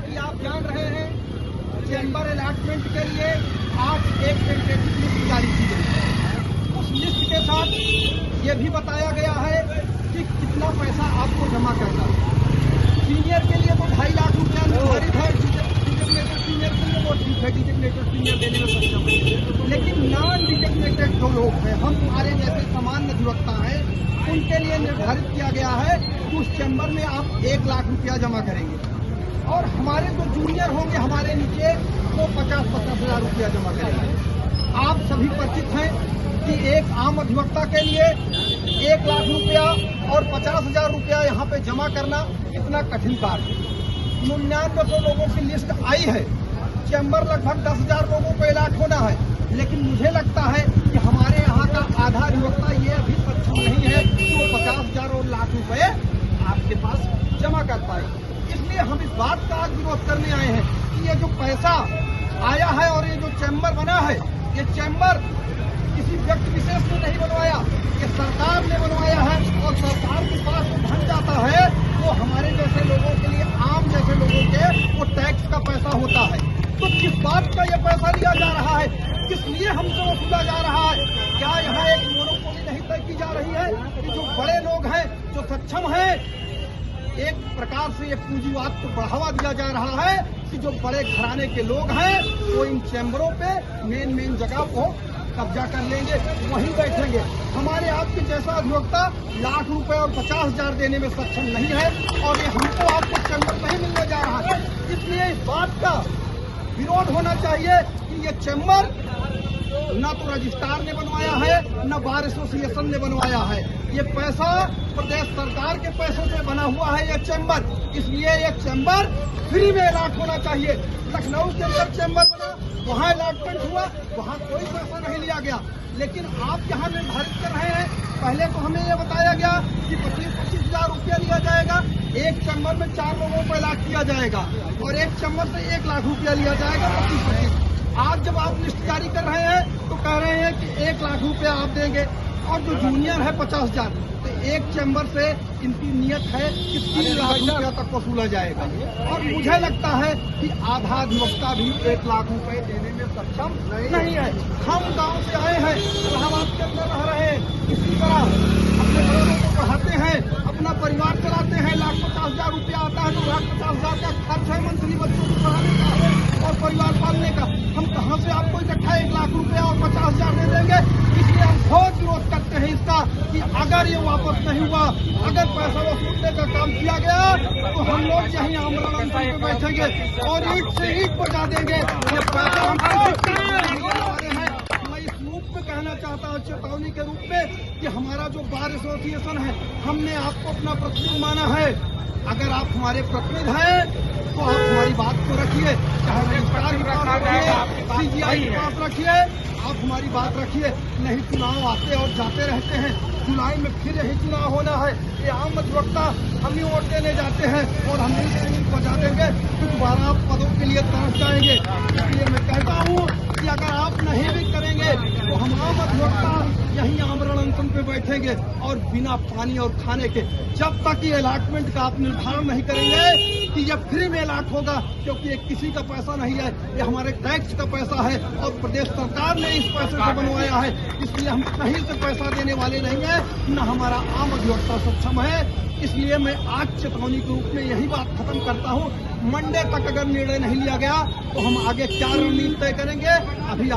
कि आप जान रहे हैं चैम्बर अलॉटमेंट के लिए आज एक टेंटेटिव लिस्ट जारी की गई है। उस लिस्ट के साथ ये भी बताया गया है कि कितना पैसा आपको जमा करना है। सीनियर के लिए तो 2.5 लाख रुपया निर्धारित है, डिजिग्नेटेड सीनियर के लिए वो ठीक है, डिजिग्नेटेड सीनियर देने में सक्षम है। लेकिन नॉन डिजिग्नेटेड जो लोग हैं, हम हमारे जैसे सामान्य अधिवक्ता हैं, उनके लिए निर्धारित किया गया है कि उस चैम्बर में आप 1 लाख रुपया जमा करेंगे और हमारे जो जूनियर होंगे हमारे नीचे वो 50-50 हजार रुपया जमा करेंगे। आप सभी परिचित हैं कि एक आम अधिवक्ता के लिए 1 लाख रुपया और 50,000 रुपया यहाँ पे जमा करना इतना कठिन कार्य है। 9900 लोगों की लिस्ट आई है, चैम्बर लगभग 10,000 लोगों को अलॉट होना है, लेकिन मुझे लगता है कि हमारे यहाँ का आधा अधिवक्ता ये अभी सक्षम नहीं है कि वो 50,000 और लाख रुपए आपके पास जमा कर पाए। इसलिए हम इस बात का आज विरोध करने आए हैं कि ये जो पैसा आया है और ये जो चैम्बर बना है, ये चैम्बर किसी व्यक्ति विशेष ने नहीं बनवाया, ये सरकार ने बनवाया है और सरकार के पास जो धन जाता है वो हमारे जैसे लोगों के लिए, आम जैसे लोगों के वो टैक्स का पैसा होता है। तो किस बात का ये पैसा लिया जा रहा है, किस लिए हमसे वसूला जा रहा है? क्या यहाँ एक मोनोपोली नहीं तय की जा रही है कि जो बड़े लोग हैं, जो सक्षम हैं, एक प्रकार से ये पूंजीवाद को बढ़ावा दिया जा रहा है कि जो बड़े घराने के लोग हैं वो इन चैम्बरों पे मेन जगह को कब्जा कर लेंगे, वहीं बैठेंगे। हमारे आपके जैसा अधिवक्ता लाख रुपए और 50,000 देने में सक्षम नहीं है और ये हमको आपको चैम्बर नहीं मिलने जा रहा है। इसलिए इस बात का विरोध होना चाहिए कि ये चैम्बर न तो रजिस्ट्रार ने बनवाया है, न बार एसोसिएशन ने बनवाया है। ये पैसा प्रदेश सरकार के पैसों से बना हुआ है ये चैम्बर, इसलिए ये चैम्बर फ्री में अलॉट होना चाहिए। लखनऊ के अंदर चैम्बर बना, वहाँ अलॉटमेंट हुआ, वहाँ कोई पैसा नहीं लिया गया, लेकिन आप यहाँ निर्धारित कर रहे हैं। पहले तो हमें ये बताया गया कि 25-25 हजार रुपया लिया जाएगा, एक चैम्बर में 4 लोगों को अलॉट किया जाएगा और एक चैम्बर से 1 लाख रुपया लिया जाएगा 25-25। आज जब आप लिस्ट जारी कर रहे हैं तो कह रहे हैं कि 1 लाख रुपया आप देंगे और जो जूनियर है 50,000, तो एक चैम्बर से इनकी नियत है कि 3 लाख रुपया तक वसूला जाएगा। और मुझे लगता है कि आधा अधिवक्ता भी 1 लाख रुपए देने में सक्षम नहीं है। हम गांव से आए हैं, इलाहाबाद के अंदर रह रहे हैं, इसी तरह अपने बच्चों को पढ़ाते हैं, अपना परिवार चलाते हैं, 1,50,000 रुपया आता है, 2,50,000 का खर्च है मंथली बच्चों को पढ़ाने का और परिवार पालने का। हम कहाँ से आपको इकट्ठा 1 लाख रुपया और 50,000 दे देंगे? इसलिए हम बहुत विरोध करते हैं इसका कि अगर ये वापस नहीं हुआ, अगर पैसा वसूलने का काम किया गया तो हम लोग यहीं आमरण अनशन पे बैठेंगे और ईंट से ईंट बजा देंगे। ये पैसा हम हैं। मैं इस रूप में कहना चाहता हूँ, चेतावनी के रूप में, कि हमारा जो बार एसोसिएशन है, हमने आपको अपना प्रतिनिधि माना है। अगर आप हमारे प्रतिनिधि हैं तो आप हमारी बात को रखिए, चाहे रजिस्ट्रार के पास रखिए, CGI के पास रखिए, आप हमारी बात रखिए। नहीं, चुनाव आते और जाते रहते हैं, जुलाई में फिर यही चुनाव होना है। ये आम अधिवक्ता हम ही वोट देने जाते हैं और हम ही बजा देंगे तो दोबारा आप पदों के लिए तरस जाएंगे। इसलिए मैं कहता हूँ कि अगर आप नहीं भी करेंगे तो हम आम अधिवक्ता यहीं आमरण अनशन पे बैठेंगे और बिना पानी और खाने के, जब तक ये अलॉटमेंट का आप निर्धारण नहीं करेंगे कि ये फ्री में अलॉट होगा, क्योंकि ये किसी का पैसा नहीं है, ये हमारे टैक्स का पैसा है और प्रदेश सरकार ने इस पैसे से बनवाया है। इसलिए हम कहीं से पैसा देने वाले नहीं है, न हमारा आम अधिवक्ता सक्षम है। इसलिए मैं आज चेतावनी के रूप में यही बात खत्म करता हूँ। मंडे तक अगर निर्णय नहीं लिया गया तो हम आगे क्या रणनीति तय करेंगे, अभी